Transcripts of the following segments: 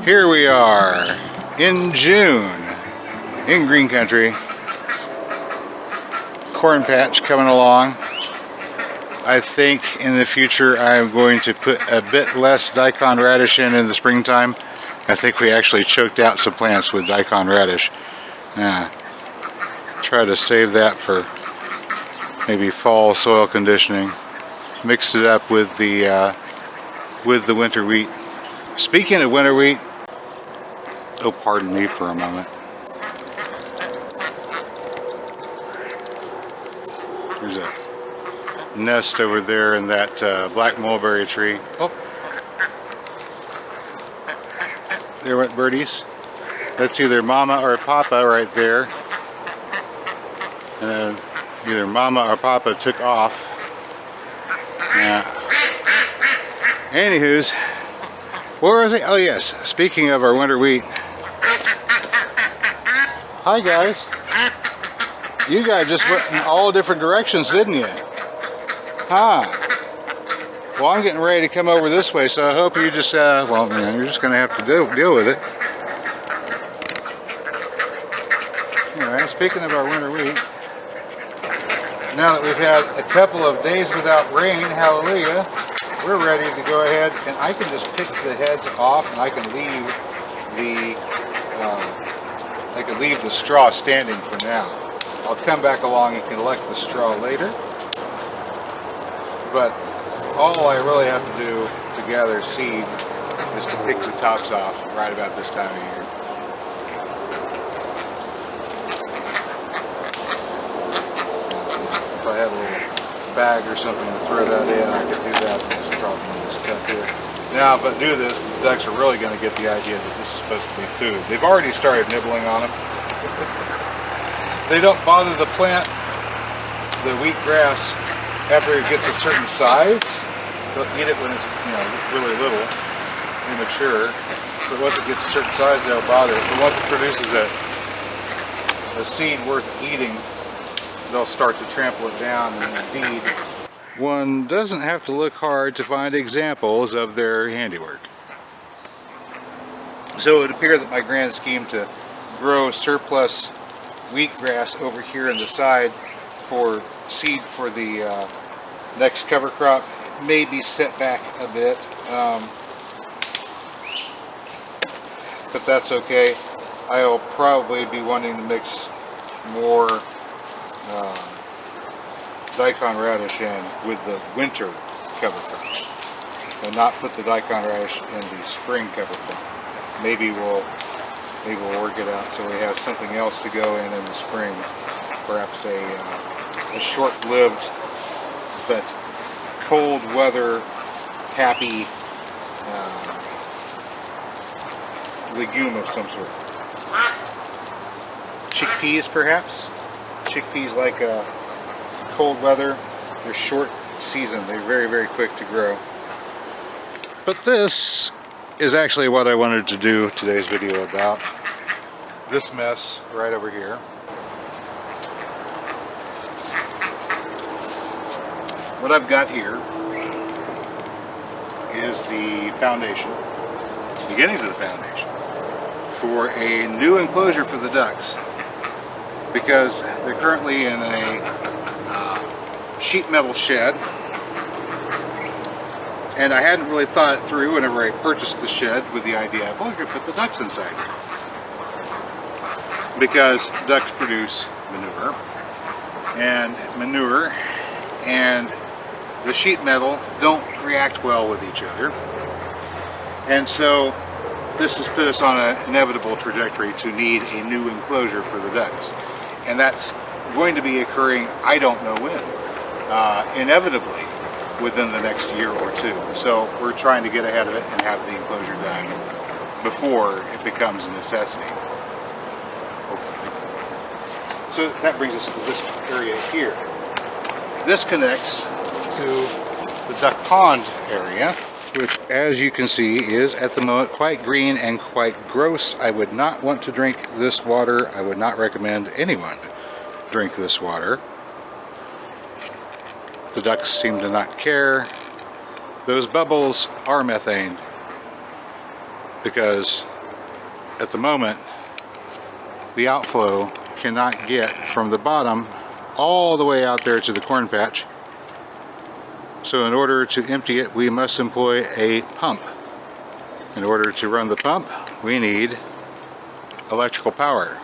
Here we are in June in green country. Corn patch coming along. I think in the future I'm going to put a bit less daikon radish in the springtime. I think we actually choked out some plants with daikon radish. Try to save that for maybe fall soil conditioning. Mixed it up with the winter wheat. Speaking of winter wheat, oh, pardon me for a moment. There's a nest over there in that black mulberry tree. Oh, there went birdies. That's either mama or papa right there. And either mama or papa took off. Anywho's, where was it? Oh yes, speaking of our winter wheat. Hi guys. You guys just went in all different directions, didn't you? Huh. Well, I'm getting ready to come over this way, so I hope you just, well, you're just going to have to deal with it. Anyway, speaking of our winter wheat, now that we've had a couple of days without rain, hallelujah, we're ready to go ahead, and I can just pick the heads off, and I can leave the straw standing for now. I'll come back along and collect the straw later, but all I really have to do to gather seed is to pick the tops off right about this time of year. If I had a little bag or something to throw that in, I could do that and just drop this stuff here. Now, if I do this, the ducks are really going to get the idea that this is supposed to be food. They've already started nibbling on them. They don't bother the plant, the wheat grass, after it gets a certain size. They'll eat it when it's, really little, immature. But once it gets a certain size, they'll bother it. But once it produces a seed worth eating, they'll start to trample it down. And indeed, one doesn't have to look hard to find examples of their handiwork. So it would appear that my grand scheme to grow surplus wheatgrass over here on the side for seed for the next cover crop may be set back a bit, but that's okay. I'll probably be wanting to mix more daikon radish in with the winter cover crop and not put the daikon radish in the spring cover crop. Maybe we'll work it out so we have something else to go in the spring. Perhaps a short-lived but cold weather happy legume of some sort. Chickpeas, perhaps. Chickpeas like cold weather. They're short season. They're very, very quick to grow. But this is actually what I wanted to do today's video about. This mess right over here. What I've got here is the foundation, beginnings of the foundation, for a new enclosure for the ducks, because they're currently in a sheet metal shed. And I hadn't really thought it through whenever I purchased the shed with the idea of, well, I could put the ducks inside here. Because ducks produce manure and the sheet metal don't react well with each other. And so this has put us on an inevitable trajectory to need a new enclosure for the ducks. And that's going to be occurring, I don't know when, inevitably, within the next year or two. So we're trying to get ahead of it and have the enclosure done before it becomes a necessity, hopefully. So that brings us to this area here. This connects to the duck pond area, which, as you can see, is at the moment quite green and quite gross. I would not want to drink this water. I would not recommend anyone drink this water. The ducks seem to not care. Those bubbles are methane, because at the moment, the outflow cannot get from the bottom all the way out there to the corn patch. So in order to empty it, we must employ a pump. In order to run the pump, we need electrical power.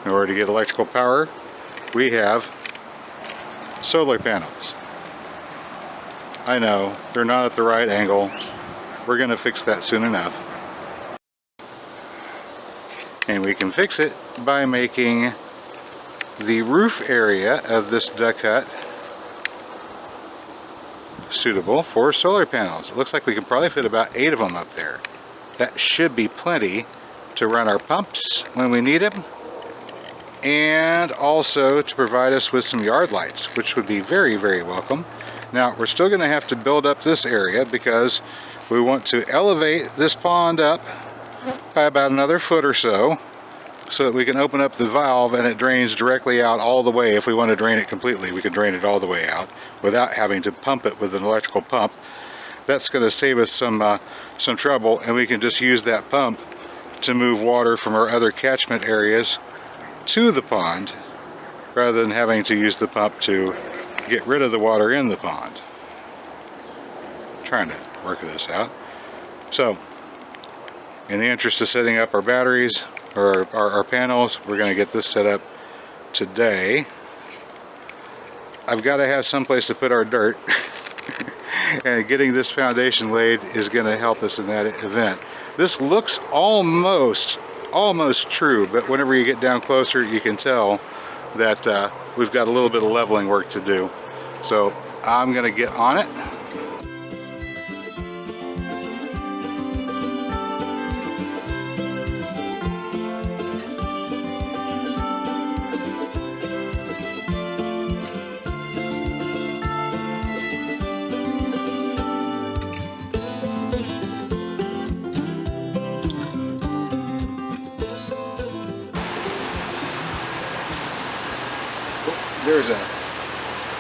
In order to get electrical power, we have solar panels. I know, they're not at the right angle. We're going to fix that soon enough. And we can fix it by making the roof area of this duck hut suitable for solar panels. It looks like we can probably fit about 8 of them up there. That should be plenty to run our pumps when we need them, and also to provide us with some yard lights, which would be very, very welcome. Now, we're still going to have to build up this area because we want to elevate this pond up by about another foot or so that we can open up the valve and it drains directly out all the way. If we want to drain it completely, we can drain it all the way out without having to pump it with an electrical pump. That's going to save us some trouble, and we can just use that pump to move water from our other catchment areas to the pond rather than having to use the pump to get rid of the water in the pond. I'm trying to work this out. So, in the interest of setting up our batteries, or our panels, we're going to get this set up today. I've got to have someplace to put our dirt, and getting this foundation laid is going to help us in that event. This looks almost true, but whenever you get down closer, you can tell that we've got a little bit of leveling work to do. So I'm going to get on it.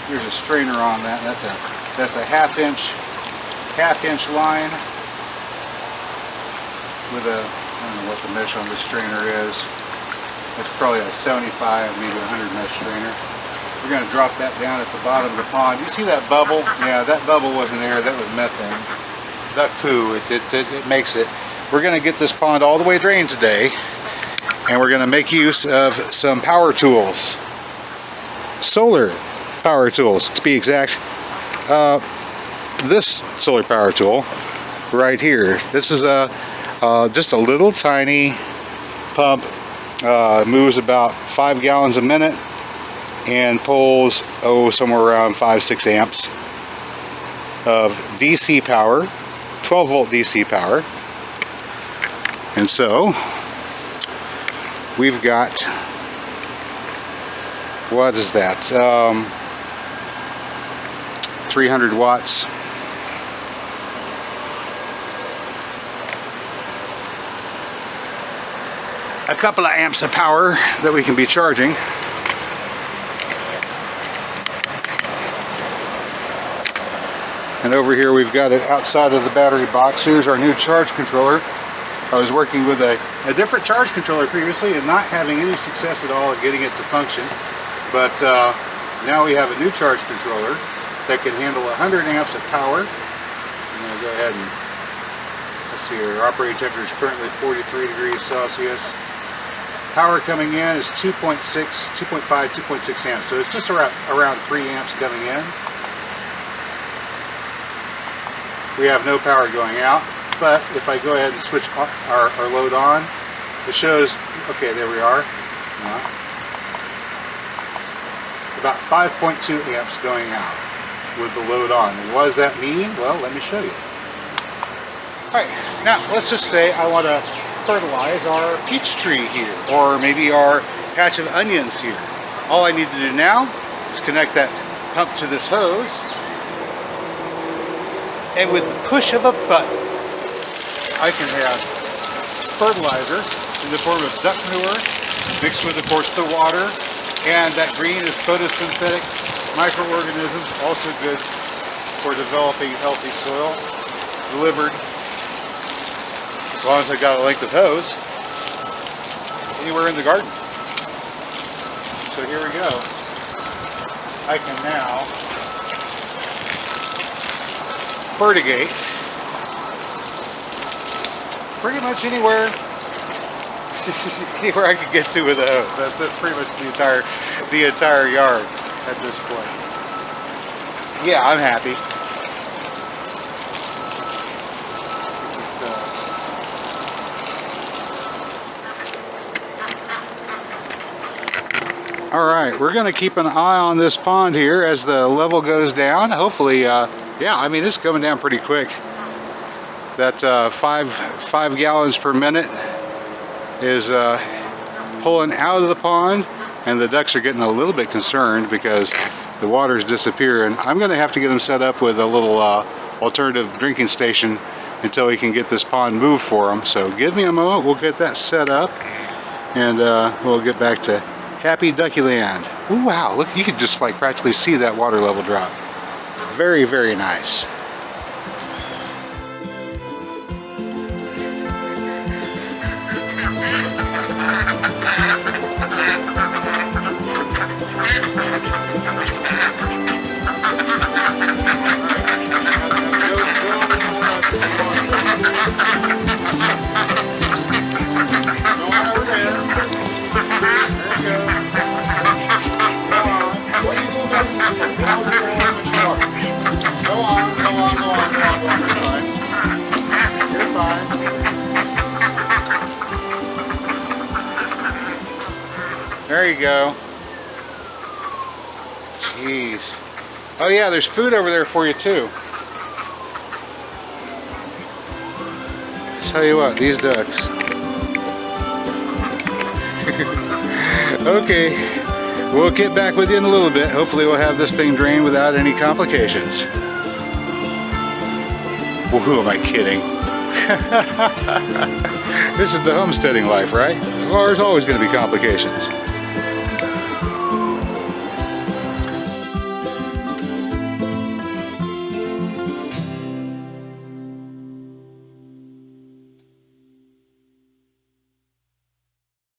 There's a strainer on that. That's a half inch line with a, I don't know what the mesh on this strainer is. It's probably a 75, maybe 100 mesh strainer. We're going to drop that down at the bottom of the pond. You see that bubble? Yeah, that bubble wasn't air. That was methane. Duck poo. It makes it. We're going to get this pond all the way drained today, and we're going to make use of some power tools. Solar power tools, to be exact. This solar power tool right here, this is just a little tiny pump, moves about 5 gallons a minute and pulls somewhere around 5-6 amps of DC power, 12 volt DC power. And so we've got, what is that, 300 watts. A couple of amps of power that we can be charging. And over here we've got it outside of the battery box. Here's our new charge controller. I was working with a different charge controller previously and not having any success at all at getting it to function. But now we have a new charge controller that can handle 100 amps of power. I'm going to go ahead and, let's see here, our operating temperature is currently 43 degrees Celsius. Power coming in is 2.5, 2.6 amps. So it's just around 3 amps coming in. We have no power going out, but if I go ahead and switch our load on, it shows, okay, there we are. About 5.2 amps going out with the load on. And what does that mean? Well, let me show you. Alright, now let's just say I want to fertilize our peach tree here, or maybe our patch of onions here. All I need to do now is connect that pump to this hose, and with the push of a button, I can have fertilizer in the form of duck manure mixed with, of course, the water, and that green is photosynthetic microorganisms, also good for developing healthy soil, delivered as long as I got a length of hose, anywhere in the garden. So here we go. I can now fertigate pretty much anywhere anywhere I can get to with a hose. That's pretty much the entire yard at this point. Yeah, I'm happy. All right, we're going to keep an eye on this pond here as the level goes down. Hopefully, yeah, I mean, it's coming down pretty quick. That 5 gallons per minute is pulling out of the pond, and the ducks are getting a little bit concerned because the water's disappearing. I'm going to have to get them set up with a little alternative drinking station until we can get this pond moved for them. So give me a moment, we'll get that set up, and we'll get back to happy ducky land. Ooh, wow, look, you can just like practically see that water level drop. Very, very nice. There you go. Jeez. Oh yeah, there's food over there for you too. Tell you what, these ducks. Okay, we'll get back with you in a little bit. Hopefully we'll have this thing drained without any complications. Well, who am I kidding? This is the homesteading life, right? Well, there's always going to be complications.